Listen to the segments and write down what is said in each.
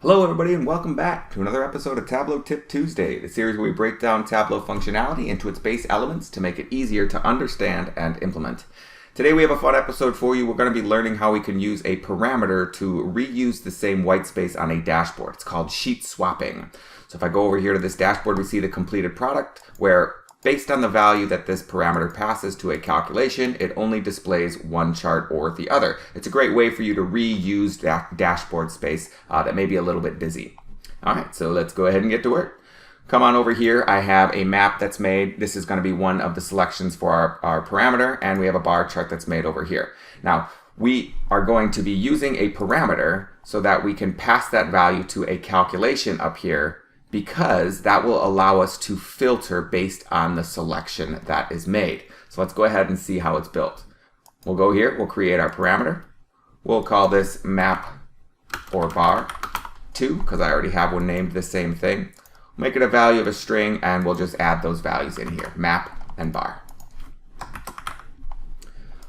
Hello everybody and welcome back to another episode of Tableau Tip Tuesday, the series where we break down Tableau functionality into its base elements to make it easier to understand and implement. Today we have a fun episode for you. We're going to be learning how we can use a parameter to reuse the same white space on a dashboard. It's called sheet swapping. So if I go over here to this dashboard, we see the completed product where based on the value that this parameter passes to a calculation, it only displays one chart or the other. It's a great way for you to reuse that dashboard space that may be a little bit busy. All right, so let's go ahead and get to work. Come on over here. I have a map that's made. This is going to be one of the selections for our parameter, and we have a bar chart that's made over here. Now, we are going to be using a parameter so that we can pass that value to a calculation up here, because that will allow us to filter based on the selection that is made. So let's go ahead and see how it's built. We'll go here, we'll create our parameter. We'll call this map or bar 2, because I already have one named the same thing. Make it a value of a string, and we'll just add those values in here, map and bar.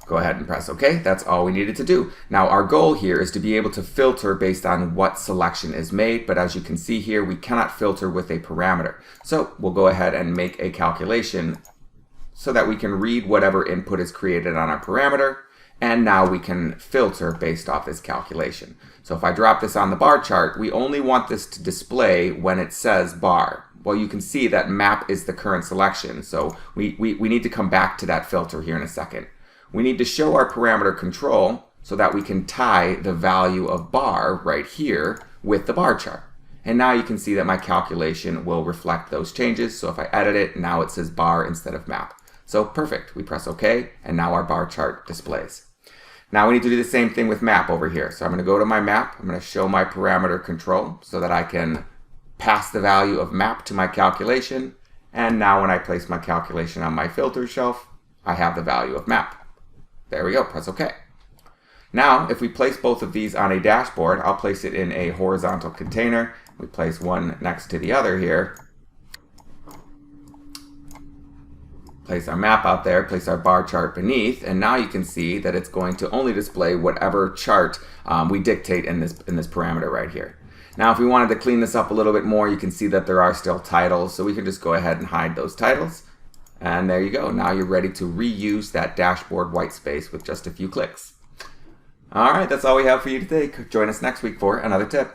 Go ahead and press OK. That's all we needed to do. Now our goal here is to be able to filter based on what selection is made, but as you can see here, we cannot filter with a parameter. So we'll go ahead and make a calculation so that we can read whatever input is created on our parameter, and now we can filter based off this calculation. So if I drop this on the bar chart, we only want this to display when it says bar. Well, you can see that map is the current selection, so we need to come back to that filter here in a second. We need to show our parameter control so that we can tie the value of bar right here with the bar chart. And now you can see that my calculation will reflect those changes. So if I edit it, now it says bar instead of map. So perfect. We press OK, and now our bar chart displays. Now we need to do the same thing with map over here. So I'm going to go to my map. I'm going to show my parameter control so that I can pass the value of map to my calculation. And now when I place my calculation on my filter shelf, I have the value of map. There we go, press OK. Now, if we place both of these on a dashboard, I'll place it in a horizontal container. We place one next to the other here. Place our map out there, place our bar chart beneath, and now you can see that it's going to only display whatever chart we dictate in this parameter right here. Now, if we wanted to clean this up a little bit more, you can see that there are still titles, so we can just go ahead and hide those titles. And there you go. Now you're ready to reuse that dashboard white space with just a few clicks. All right, that's all we have for you today. Join us next week for another tip.